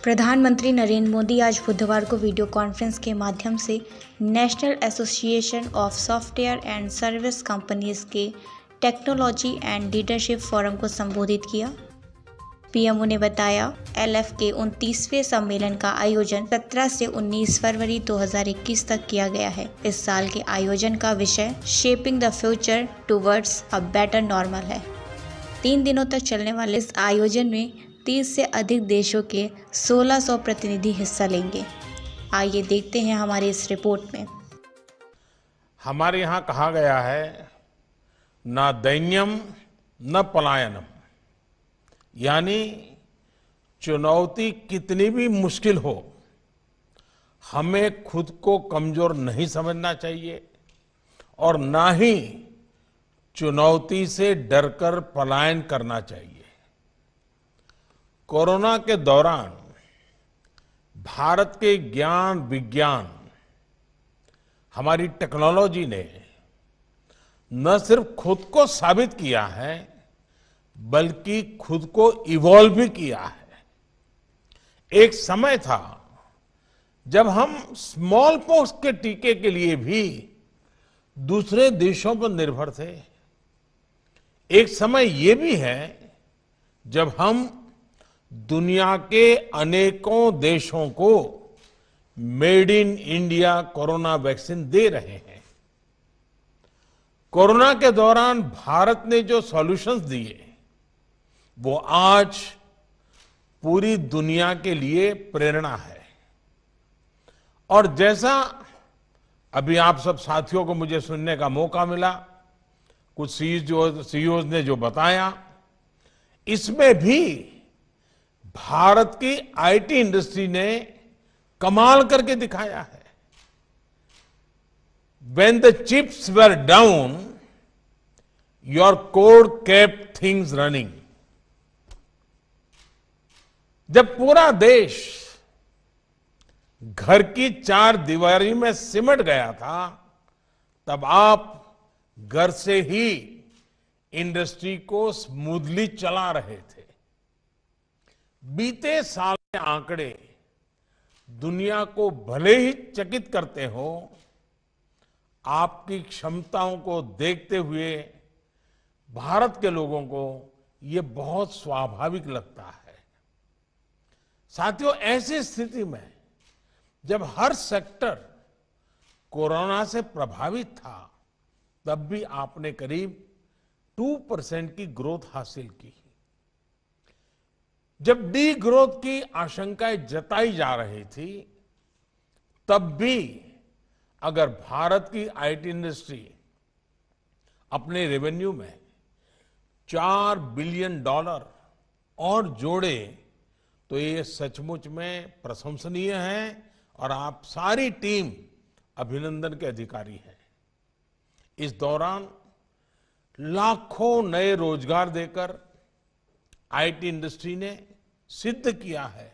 प्रधानमंत्री नरेंद्र मोदी आज बुधवार को वीडियो कॉन्फ्रेंस के माध्यम से national association of software and service companies के टेक्नोलॉजी एंड लीडरशिप फोरम को संबोधित किया। पीएमओ ने बताया, एलएफ के 29वें सम्मेलन का आयोजन 17 से 19 फरवरी 2021 तक किया गया है। इस साल के आयोजन का विषय shaping the future towards a better normal है। 3 दिनों तक चलने वाले इस आयोजन में 30 से अधिक देशों के 1600 प्रतिनिधि हिस्सा लेंगे। आइए देखते हैं हमारी इस रिपोर्ट में। हमारे यहाँ कहा गया है, न दैन्यम न पलायनम, यानी चुनौती कितनी भी मुश्किल हो, हमें खुद को कमजोर नहीं समझना चाहिए और ना ही चुनौती से डरकर पलायन करना चाहिए। कोरोना के दौरान भारत के ज्ञान विज्ञान, हमारी टेक्नोलॉजी ने न सिर्फ खुद को साबित किया है, बल्कि खुद को इवॉल्व भी किया है। एक समय था जब हम स्मॉल पॉक्स के टीके के लिए भी दूसरे देशों पर निर्भर थे। एक समय ये भी है जब हम दुनिया के अनेकों देशों को made in India corona vaccine दे रहे हैं। कोरोना के दौरान भारत ने जो सॉल्यूशंस दिए, वो आज पूरी दुनिया के लिए प्रेरणा है। और जैसा अभी आप सब साथियों को मुझे सुनने का मौका मिला, कुछ सीईओ ने जो बताया, इसमें भी भारत की आईटी इंडस्ट्री ने कमाल करके दिखाया है। When the chips were down, your code kept things running. जब पूरा देश घर की 4 दीवारी में सिमट गया था, तब आप घर से ही इंडस्ट्री को स्मूथली चला रहे थे। बीते साल के आंकड़े दुनिया को भले ही चकित करते हो, आपकी क्षमताओं को देखते हुए भारत के लोगों को ये बहुत स्वाभाविक लगता है। साथियों, ऐसी स्थिति में जब हर सेक्टर कोरोना से प्रभावित था, तब भी आपने करीब 2% की ग्रोथ हासिल की। जब डी ग्रोथ की आशंकाएं जताई जा रही थी, तब भी अगर भारत की आईटी इंडस्ट्री अपने रेवेन्यू में $4 बिलियन और जोड़े, तो ये सचमुच में प्रशंसनीय है और आप सारी टीम अभिनंदन के अधिकारी हैं। इस दौरान लाखों नए रोजगार देकर आईटी इंडस्ट्री ने सिद्ध किया है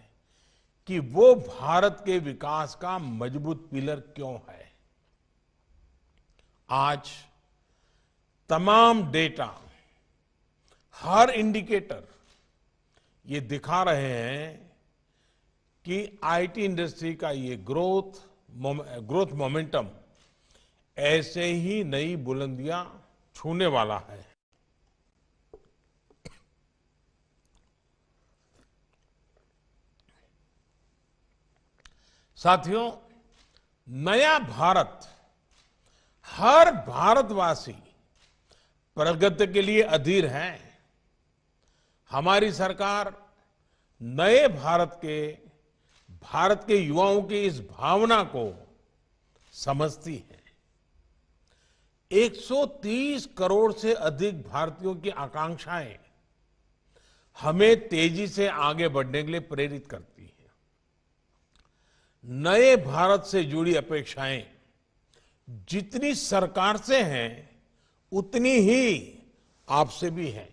कि वो भारत के विकास का मजबूत पिलर क्यों है। आज तमाम डेटा, हर इंडिकेटर ये दिखा रहे हैं कि आईटी इंडस्ट्री का ये ग्रोथ मोमेंटम ऐसे ही नई बुलंदियां छूने वाला है। साथियों, नया भारत, हर भारतवासी प्रगति के लिए अधीर है। हमारी सरकार नए भारत के युवाओं की इस भावना को समझती है। 130 करोड़ से अधिक भारतीयों की आकांक्षाएं हमें तेजी से आगे बढ़ने के लिए प्रेरित करती है। नए भारत से जुड़ी अपेक्षाएं जितनी सरकार से हैं, उतनी ही आपसे भी है,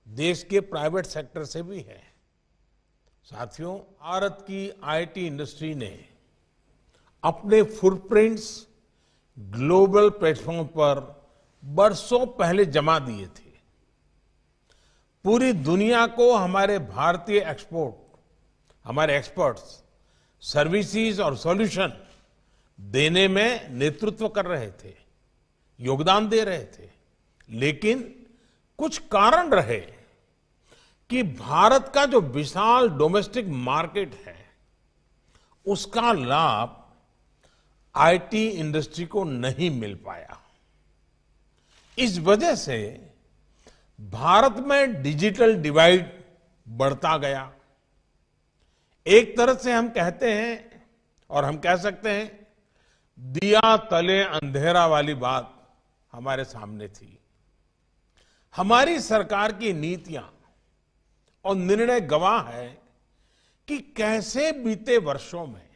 देश के प्राइवेट सेक्टर से भी है। साथियों, भारत की आईटी इंडस्ट्री ने अपने फुटप्रिंट्स ग्लोबल प्लेटफॉर्म पर बरसों पहले जमा दिए थे। पूरी दुनिया को हमारे भारतीय एक्सपोर्ट, हमारे एक्सपर्ट्स सर्विसेज और सॉल्यूशन देने में नेतृत्व कर रहे थे, योगदान दे रहे थे, लेकिन कुछ कारण रहे कि भारत का जो विशाल डोमेस्टिक मार्केट है उसका लाभ आईटी इंडस्ट्री को नहीं मिल पाया। इस वजह से भारत में डिजिटल डिवाइड बढ़ता गया। एक तरह से हम कहते हैं और हम कह सकते हैं दिया तले अंधेरा वाली बात हमारे सामने थी। हमारी सरकार की नीतियां और निर्णय गवाह है कि कैसे बीते वर्षों में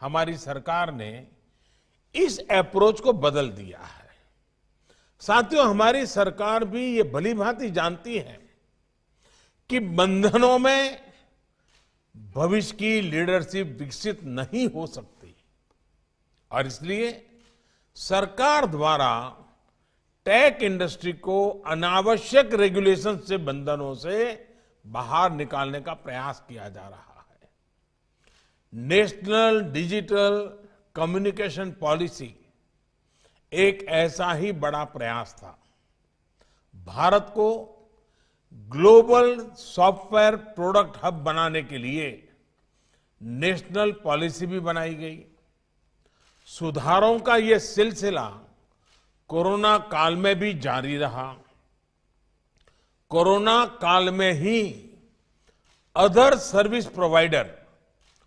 हमारी सरकार ने इस अप्रोच को बदल दिया है। साथियों, हमारी सरकार भी ये भली भांति जानती है कि बंधनों में भविष्य की लीडरशिप विकसित नहीं हो सकती और इसलिए सरकार द्वारा टेक इंडस्ट्री को अनावश्यक रेगुलेशन से, बंधनों से बाहर निकालने का प्रयास किया जा रहा है। नेशनल डिजिटल कम्युनिकेशन पॉलिसी एक ऐसा ही बड़ा प्रयास था। भारत को ग्लोबल सॉफ्टवेयर प्रोडक्ट हब बनाने के लिए नेशनल पॉलिसी भी बनाई गई। सुधारों का यह सिलसिला कोरोना काल में भी जारी रहा। कोरोना काल में ही other service provider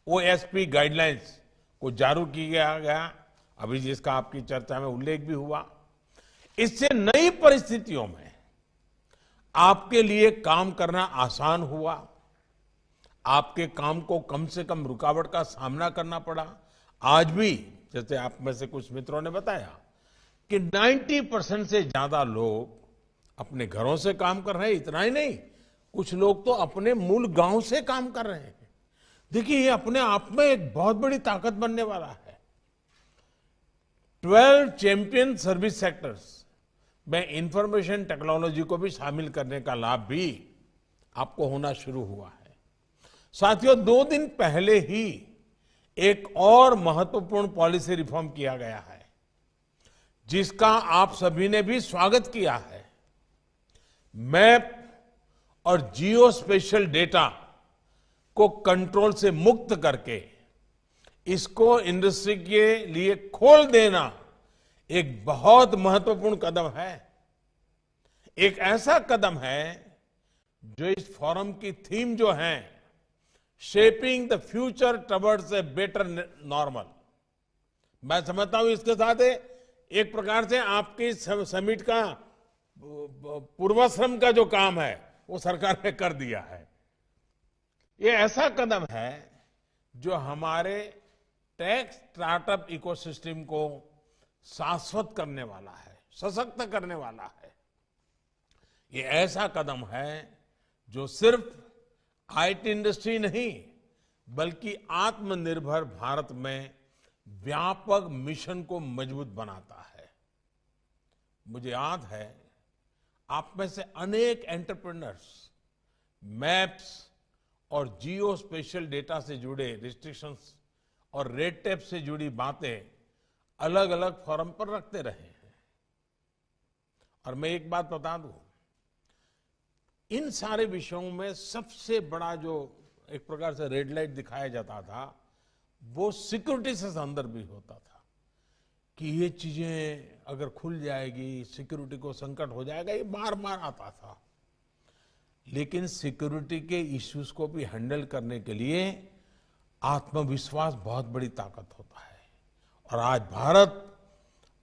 OSP guidelines को जारी किया गया, अभी जिसका आपकी चर्चा में उल्लेख भी हुआ। इससे नई परिस्थितियों में आपके लिए काम करना आसान हुआ। आपके काम को कम से कम रुकावट का सामना करना पड़ा। आज भी जैसे आप में से कुछ मित्रों ने बताया कि 90% से ज्यादा लोग अपने घरों से काम कर रहे हैं। इतना ही नहीं, कुछ लोग तो अपने मूल गांव से काम कर रहे हैं। देखिए, ये अपने आप में एक बहुत बड़ी ताकत बनने वाला है। 12 चैंपियन सर्विस सेक्टर्स में इंफॉर्मेशन टेक्नोलॉजी को भी शामिल करने का लाभ भी आपको होना शुरू हुआ है। साथियों, 2 दिन पहले ही एक और महत्वपूर्ण पॉलिसी रिफॉर्म किया गया है, जिसका आप सभी ने भी स्वागत किया है। मैप और जियो स्पेशल डेटा को कंट्रोल से मुक्त करके इसको इंडस्ट्री के लिए खोल देना एक बहुत महत्वपूर्ण कदम है। एक ऐसा कदम है जो इस फोरम की थीम जो है shaping the future towards a better normal, मैं समझता हूं इसके साथ एक प्रकार से आपकी समिट का पूर्वाश्रम का जो काम है वो सरकार ने कर दिया है। ये ऐसा कदम है जो हमारे टेक स्टार्टअप इकोसिस्टम को शाश्वत करने वाला है, सशक्त करने वाला है। ये ऐसा कदम है जो सिर्फ आईटी इंडस्ट्री नहीं बल्कि आत्मनिर्भर भारत में व्यापक मिशन को मजबूत बनाता है। मुझे याद है आप में से अनेक एंटरप्रेन्योर्स मैप्स और जियो स्पेशल डेटा से जुड़े रिस्ट्रिक्शंस और रेड टेप से जुड़ी बातें अलग अलग फोरम पर रखते रहे हैं। और मैं एक बात बता दूं, इन सारे विषयों में सबसे बड़ा जो एक प्रकार से रेड लाइट दिखाया जाता था वो सिक्योरिटी से संदर्भ भी होता था कि ये चीजें अगर खुल जाएगी, सिक्योरिटी को संकट हो जाएगा, ये बार बार आता था। लेकिन सिक्योरिटी के इश्यूज को भी हैंडल करने के लिए आत्मविश्वास बहुत बड़ी ताकत होता है और आज भारत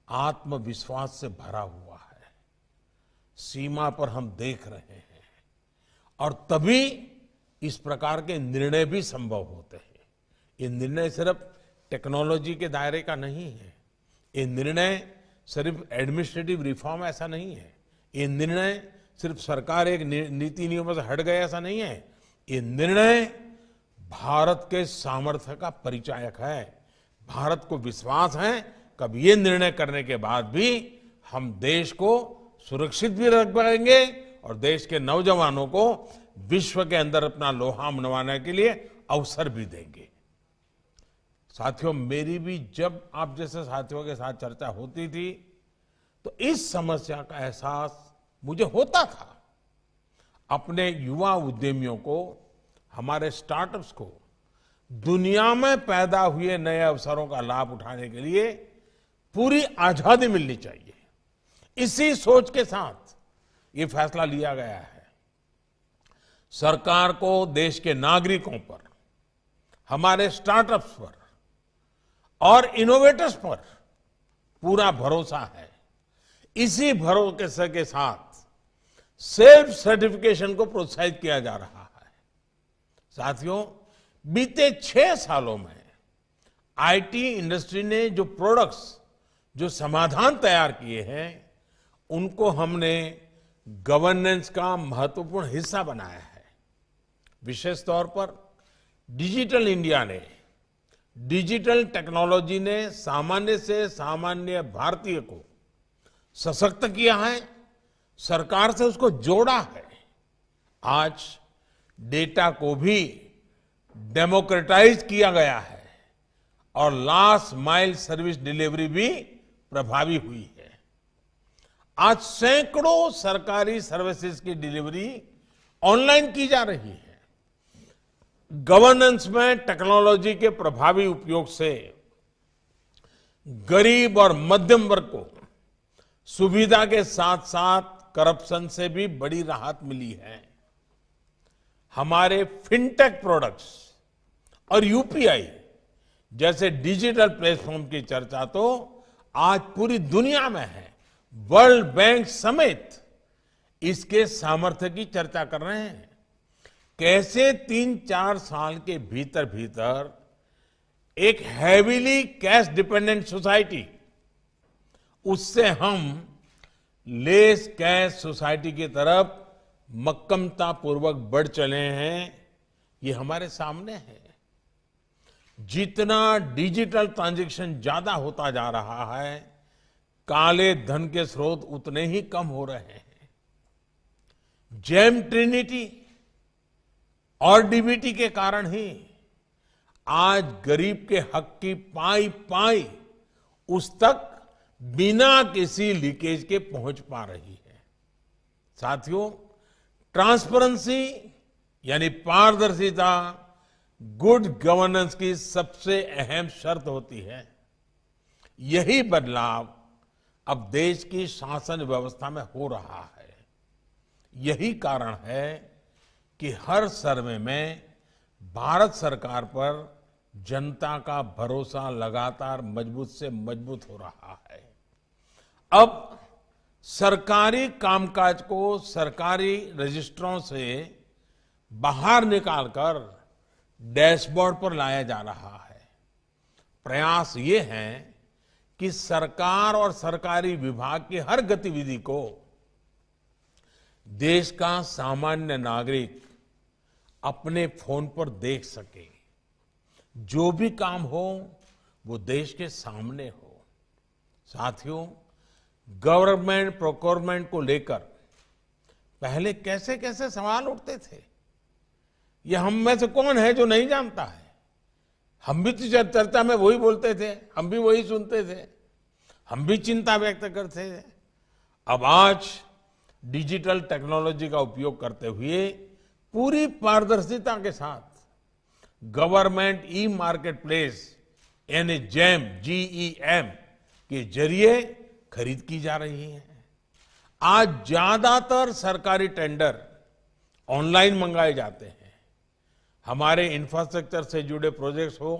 आत्मविश्वास से भरा हुआ है। सीमा पर हम देख रहे हैं और तभी इस प्रकार के निर्णय भी संभव होते हैं। ये निर्णय सिर्फ टेक्नोलॉजी के दायरे का नहीं है, ये निर्णय सिर्फ एडमिनिस्ट्रेटिव रिफॉर्म ऐसा नहीं है, ये निर्णय सिर्फ सरकार एक नीति नियमों से हट गए ऐसा नहीं है, ये निर्णय भारत के सामर्थ्य का परिचायक है। भारत को विश्वास है कब ये निर्णय करने के बाद भी हम देश को सुरक्षित भी रख पाएंगे और देश के नौजवानों को विश्व के अंदर अपना लोहा मनवाने के लिए अवसर भी देंगे। साथियों, मेरी भी जब आप जैसे साथियों के साथ चर्चा होती थी तो इस समस्या का एहसास मुझे होता था। अपने युवा उद्यमियों को, हमारे स्टार्टअप्स को दुनिया में पैदा हुए नए अवसरों का लाभ उठाने के लिए पूरी आजादी मिलनी चाहिए। इसी सोच के साथ ये फैसला लिया गया है। सरकार को देश के नागरिकों पर, हमारे स्टार्टअप्स पर और इनोवेटर्स पर पूरा भरोसा है। इसी भरोसे के साथ सेल्फ सर्टिफिकेशन को प्रोत्साहित किया जा रहा है। साथियों, बीते 6 सालों में आईटी इंडस्ट्री ने जो प्रोडक्ट्स, जो समाधान तैयार किए हैं, उनको हमने गवर्नेंस का महत्वपूर्ण हिस्सा बनाया है। विशेष तौर पर डिजिटल इंडिया ने, डिजिटल टेक्नोलॉजी ने सामान्य से सामान्य भारतीय को सशक्त किया है, सरकार से उसको जोड़ा है। आज डेटा को भी डेमोक्रेटाइज किया गया है और लास्ट माइल सर्विस डिलीवरी भी प्रभावी हुई है। आज सैकड़ों सरकारी सर्विसेज की डिलीवरी ऑनलाइन की जा रही है। गवर्नेंस में टेक्नोलॉजी के प्रभावी उपयोग से गरीब और मध्यम वर्ग को सुविधा के साथ साथ करप्शन से भी बड़ी राहत मिली है। हमारे फिनटेक प्रोडक्ट्स और यूपीआई जैसे डिजिटल प्लेटफॉर्म की चर्चा तो आज पूरी दुनिया में है। वर्ल्ड बैंक समेत इसके सामर्थ्य की चर्चा कर रहे हैं। कैसे 3-4 साल के भीतर भीतर एक हैवीली कैश डिपेंडेंट सोसाइटी, उससे हम लेस कैश सोसाइटी की तरफ मक्कमता पूर्वक बढ़ चले हैं, ये हमारे सामने है। जितना डिजिटल ट्रांजैक्शन ज्यादा होता जा रहा है, काले धन के स्रोत उतने ही कम हो रहे हैं। जेम ट्रिनिटी और डीबीटी के कारण ही आज गरीब के हक की पाई पाई उस तक बिना किसी लीकेज के पहुंच पा रही है। साथियों, ट्रांसपेरेंसी यानी पारदर्शिता गुड गवर्नेंस की सबसे अहम शर्त होती है। यही बदलाव अब देश की शासन व्यवस्था में हो रहा है। यही कारण है कि हर सर्वे में भारत सरकार पर जनता का भरोसा लगातार मजबूत से मजबूत हो रहा है। अब सरकारी कामकाज को सरकारी रजिस्ट्रों से बाहर निकालकर डैशबोर्ड पर लाया जा रहा है। प्रयास ये है कि सरकार और सरकारी विभाग की हर गतिविधि को देश का सामान्य नागरिक अपने फोन पर देख सके। जो भी काम हो वो देश के सामने हो। साथियों, गवर्नमेंट प्रोक्योरमेंट को लेकर पहले कैसे कैसे सवाल उठते थे, ये हम में से कौन है जो नहीं जानता है। हम भी तो चर्चा में वही बोलते थे, हम भी वही सुनते थे, हम भी चिंता व्यक्त करते थे। अब आज डिजिटल टेक्नोलॉजी का उपयोग करते हुए पूरी पारदर्शिता के साथ गवर्नमेंट ई मार्केट प्लेस यानी जेम GEM के जरिए खरीद की जा रही है। आज ज्यादातर सरकारी टेंडर ऑनलाइन मंगाए जाते हैं। हमारे इंफ्रास्ट्रक्चर से जुड़े प्रोजेक्ट्स हो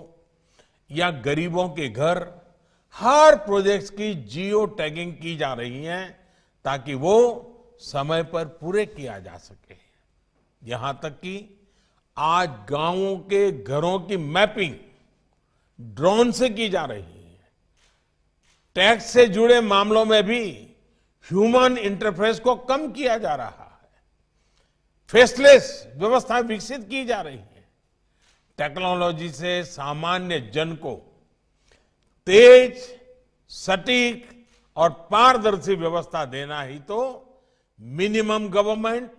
या गरीबों के घर, हर प्रोजेक्ट्स की जियो टैगिंग की जा रही है ताकि वो समय पर पूरे किया जा सके। यहां तक कि आज गांवों के घरों की मैपिंग ड्रोन से की जा रही है। टैक्स से जुड़े मामलों में भी ह्यूमन इंटरफेस को कम किया जा रहा है। फेसलेस व्यवस्था विकसित की जा रही है। टेक्नोलॉजी से सामान्य जन को तेज, सटीक और पारदर्शी व्यवस्था देना ही तो मिनिमम गवर्नमेंट,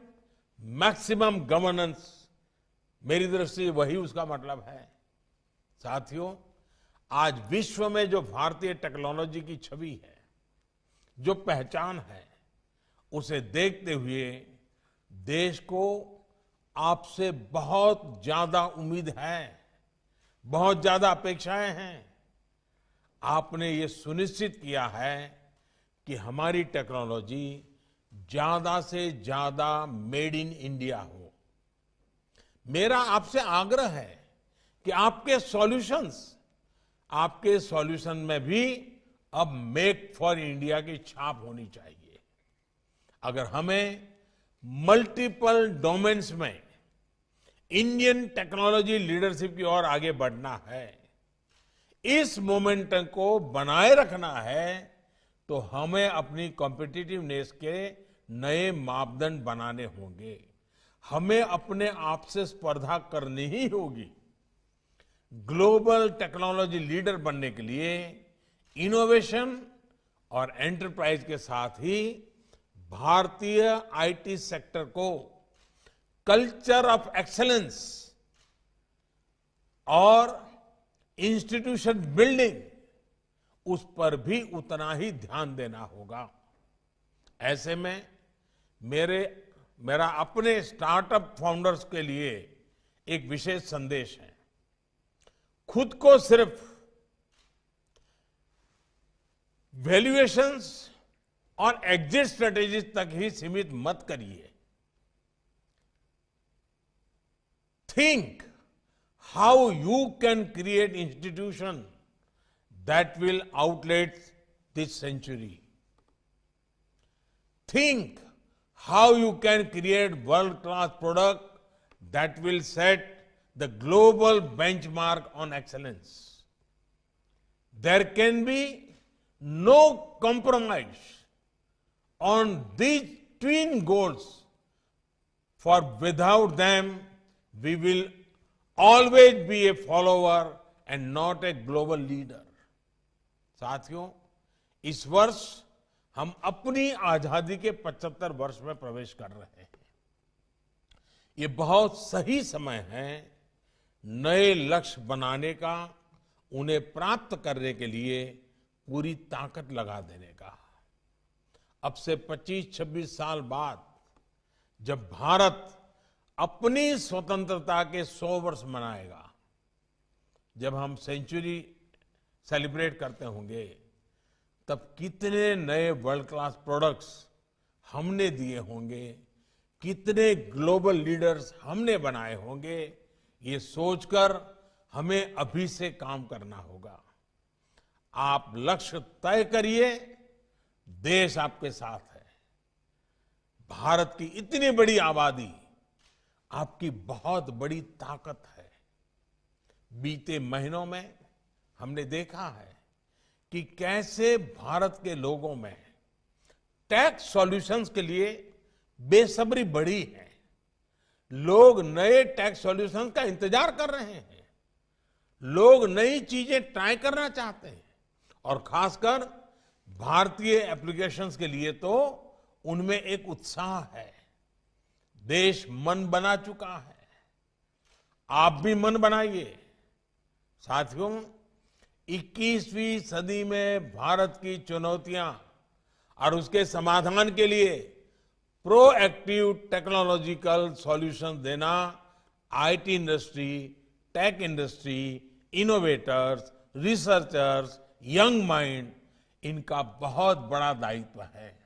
मैक्सिमम गवर्नेंस मेरी दृष्टि से वही उसका मतलब है। साथियों, आज विश्व में जो भारतीय टेक्नोलॉजी की छवि है, जो पहचान है, उसे देखते हुए देश को आपसे बहुत ज्यादा उम्मीद है, बहुत ज्यादा अपेक्षाएं हैं। आपने ये सुनिश्चित किया है कि हमारी टेक्नोलॉजी ज्यादा से ज्यादा मेड इन इंडिया हो। मेरा आपसे आग्रह है कि आपके सॉल्यूशन में भी अब मेक फॉर इंडिया की छाप होनी चाहिए। अगर हमें मल्टीपल डोमेन्स में इंडियन टेक्नोलॉजी लीडरशिप की ओर आगे बढ़ना है, इस मोमेंटम को बनाए रखना है, तो हमें अपनी कॉम्पिटिटिवनेस के नए मापदंड बनाने होंगे। हमें अपने आप से स्पर्धा करनी ही होगी। ग्लोबल टेक्नोलॉजी लीडर बनने के लिए इनोवेशन और एंटरप्राइज के साथ ही भारतीय आईटी सेक्टर को कल्चर ऑफ एक्सीलेंस और इंस्टीट्यूशन बिल्डिंग, उस पर भी उतना ही ध्यान देना होगा। ऐसे में मेरा अपने स्टार्टअप फाउंडर्स के लिए एक विशेष संदेश है। खुद को सिर्फ वैल्यूएशंस और एग्जिट स्ट्रेटेजीज तक ही सीमित मत करिए। Think how you can create institution that will outlast this century. Think how you can create world-class product that will set the global benchmark on excellence. There can be no compromise on these twin goals, for without them we will always be a follower and not a global leader. साथियों, इस वर्ष हम अपनी आजादी के 75 वर्ष में प्रवेश कर रहे हैं। ये बहुत सही समय है नए लक्ष्य बनाने का, उन्हें प्राप्त करने के लिए पूरी ताकत लगा देने का। अब से 25-26 साल बाद जब भारत अपनी स्वतंत्रता के 100 वर्ष मनाएगा, जब हम सेंचुरी सेलिब्रेट करते होंगे, तब कितने नए वर्ल्ड क्लास प्रोडक्ट्स हमने दिए होंगे, कितने ग्लोबल लीडर्स हमने बनाए होंगे, ये सोचकर हमें अभी से काम करना होगा। आप लक्ष्य तय करिए, देश आपके साथ है। भारत की इतनी बड़ी आबादी आपकी बहुत बड़ी ताकत है। बीते महीनों में हमने देखा है कि कैसे भारत के लोगों में टेक सॉल्यूशंस के लिए बेसब्री बढ़ी है। लोग नए टेक सॉल्यूशंस का इंतजार कर रहे हैं। लोग नई चीजें ट्राई करना चाहते हैं और खासकर भारतीय एप्लीकेशंस के लिए तो उनमें एक उत्साह है। देश मन बना चुका है, आप भी मन बनाइए। साथियों, 21वीं सदी में भारत की चुनौतियां और उसके समाधान के लिए प्रोएक्टिव टेक्नोलॉजिकल सॉल्यूशन देना IT industry, tech industry, innovators, researchers, young mind, इनका बहुत बड़ा दायित्व है।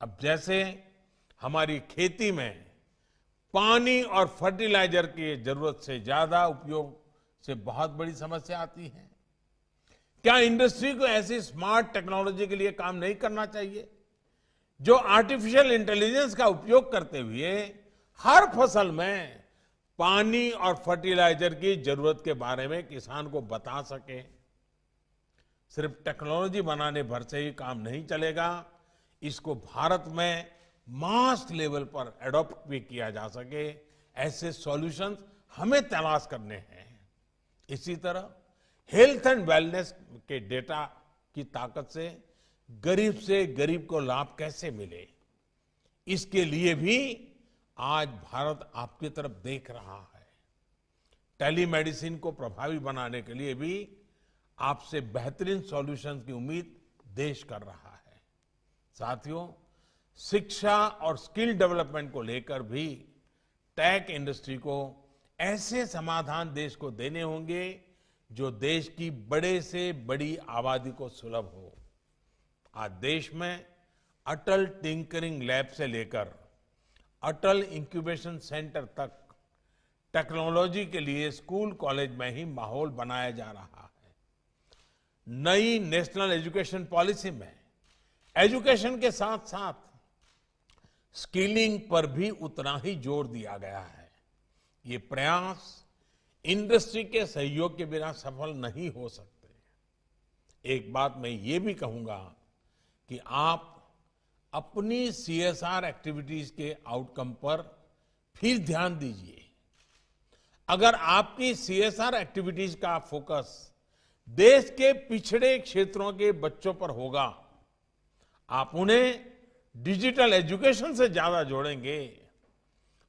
अब जैसे हमारी खेती में पानी और फर्टिलाइजर की जरूरत से ज्यादा उपयोग से बहुत बड़ी समस्या आती है, क्या इंडस्ट्री को ऐसी स्मार्ट टेक्नोलॉजी के लिए काम नहीं करना चाहिए जो आर्टिफिशियल इंटेलिजेंस का उपयोग करते हुए हर फसल में पानी और फर्टिलाइजर की जरूरत के बारे में किसान को बता सके? सिर्फ टेक्नोलॉजी बनाने भर से ही काम नहीं चलेगा, इसको भारत में मास लेवल पर एडॉप्ट भी किया जा सके, ऐसे सॉल्यूशंस हमें तलाश करने हैं। इसी तरह हेल्थ एंड वेलनेस के डेटा की ताकत से गरीब को लाभ कैसे मिले, इसके लिए भी आज भारत आपकी तरफ देख रहा है। टेलीमेडिसिन को प्रभावी बनाने के लिए भी आपसे बेहतरीन सॉल्यूशंस की उम्मीद देश कर रहा है। साथियों, शिक्षा और स्किल डेवलपमेंट को लेकर भी टेक इंडस्ट्री को ऐसे समाधान देश को देने होंगे जो देश की बड़े से बड़ी आबादी को सुलभ हो। आज देश में अटल टिंकरिंग लैब से लेकर अटल इंक्यूबेशन सेंटर तक टेक्नोलॉजी के लिए स्कूल कॉलेज में ही माहौल बनाया जा रहा है। नई नेशनल एजुकेशन पॉलिसी में एजुकेशन के साथ साथ स्किलिंग पर भी उतना ही जोर दिया गया है। ये प्रयास इंडस्ट्री के सहयोग के बिना सफल नहीं हो सकते। एक बात मैं ये भी कहूंगा कि आप अपनी सीएसआर एक्टिविटीज के आउटकम पर फिर ध्यान दीजिए। अगर आपकी सीएसआर एक्टिविटीज का फोकस देश के पिछड़े क्षेत्रों के बच्चों पर होगा, आप उन्हें डिजिटल एजुकेशन से ज्यादा जोड़ेंगे,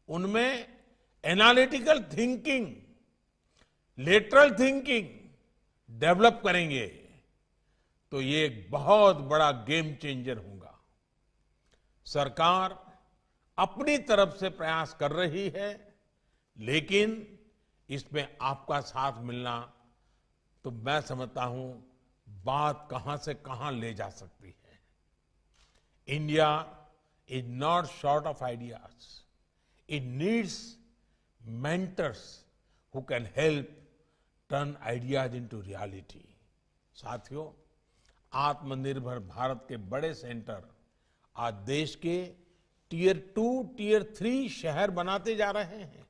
उनमें analytical thinking, lateral thinking develop करेंगे, तो ये एक बहुत बड़ा गेम चेंजर होगा। सरकार अपनी तरफ से प्रयास कर रही है, लेकिन इसमें आपका साथ मिलना तो मैं समझता हूं बात कहां से कहां ले जा सकती है। India is not short of ideas, it needs mentors who can help turn ideas into reality. साथियों, आत्मनिर्भर भारत के बड़े सेंटर आज देश के टियर 2, टियर 3 शहर बनाते जा रहे हैं।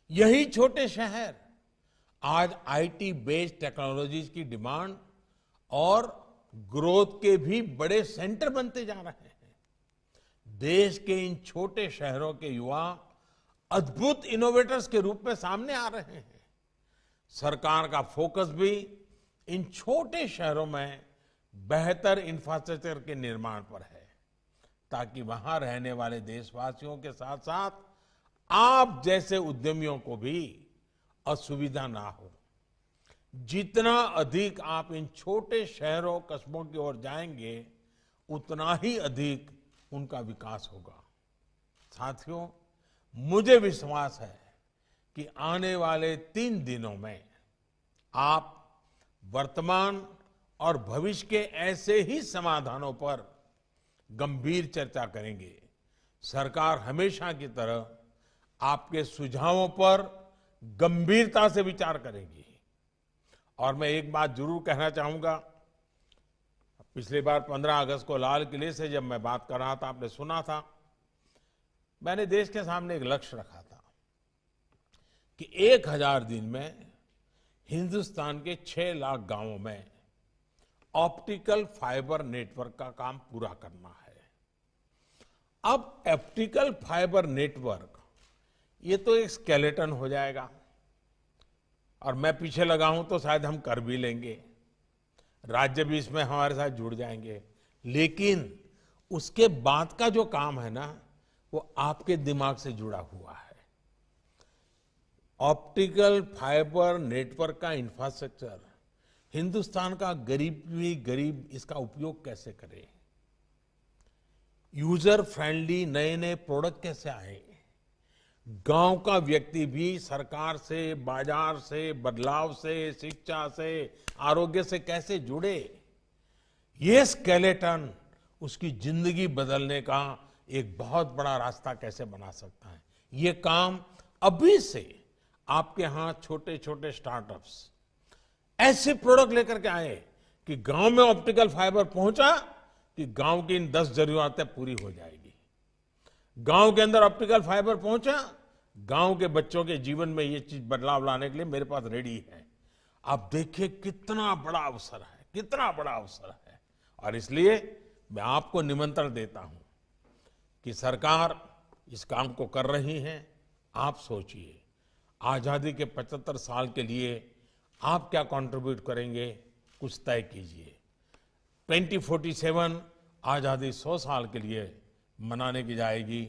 यही छोटे शहर आज आईटी बेस्ड टेक्नोलॉजीज की डिमांड और ग्रोथ के भी बड़े सेंटर बनते जा रहे हैं। देश के इन छोटे शहरों के युवा अद्भुत इनोवेटर्स के रूप में सामने आ रहे हैं। सरकार का फोकस भी इन छोटे शहरों में बेहतर इंफ्रास्ट्रक्चर के निर्माण पर है, ताकि वहां रहने वाले देशवासियों के साथ साथ आप जैसे उद्यमियों को भी असुविधा ना हो। जितना अधिक आप इन छोटे शहरों कस्बों की ओर जाएंगे, उतना ही अधिक उनका विकास होगा। साथियों, मुझे विश्वास है कि आने वाले 3 दिनों में आप वर्तमान और भविष्य के ऐसे ही समाधानों पर गंभीर चर्चा करेंगे। सरकार हमेशा की तरह आपके सुझावों पर गंभीरता से विचार करेगी। और मैं एक बात जरूर कहना चाहूंगा, पिछली बार 15 अगस्त को लाल किले से जब मैं बात कर रहा था, आपने सुना था, मैंने देश के सामने एक लक्ष्य रखा था कि 1000 दिन में हिंदुस्तान के 6 लाख गांवों में ऑप्टिकल फाइबर नेटवर्क का काम पूरा करना है। अब ऑप्टिकल फाइबर नेटवर्क ये तो एक स्केलेटन हो जाएगा और मैं पीछे लगा हूं तो शायद हम कर भी लेंगे, राज्य भी इसमें हमारे साथ जुड़ जाएंगे, लेकिन उसके बाद का जो काम है ना, वो आपके दिमाग से जुड़ा हुआ है। ऑप्टिकल फाइबर नेटवर्क का इंफ्रास्ट्रक्चर हिंदुस्तान का गरीब भी गरीब इसका उपयोग कैसे करे, यूजर फ्रेंडली नए नए प्रोडक्ट कैसे आए, गांव का व्यक्ति भी सरकार से, बाजार से, बदलाव से, शिक्षा से, आरोग्य से कैसे जुड़े, ये स्केलेटन उसकी जिंदगी बदलने का एक बहुत बड़ा रास्ता कैसे बना सकता है। ये काम अभी से आपके यहां छोटे छोटे स्टार्टअप्स ऐसे प्रोडक्ट लेकर के आए कि गांव में ऑप्टिकल फाइबर पहुंचा कि गांव की इन 10 जरूरतें पूरी हो जाएगी। गांव के अंदर ऑप्टिकल फाइबर पहुंचा, गांव के बच्चों के जीवन में ये चीज बदलाव लाने के लिए मेरे पास रेडी है। आप देखिए कितना बड़ा अवसर है, कितना बड़ा अवसर है। और इसलिए मैं आपको निमंत्रण देता हूं कि सरकार इस काम को कर रही है। आप सोचिए, आजादी के 75 साल के लिए आप क्या कंट्रीब्यूट करेंगे, कुछ तय कीजिए। 2047 आजादी 100 साल के लिए मनाने की जाएगी,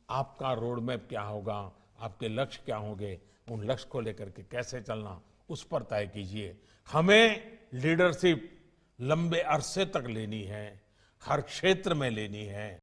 आपका रोड मैप क्या होगा आपके लक्ष्य क्या होंगे, उन लक्ष्य को लेकर के कैसे चलना, उस पर तय कीजिए। हमें लीडरशिप लंबे अरसे तक लेनी है, हर क्षेत्र में लेनी है।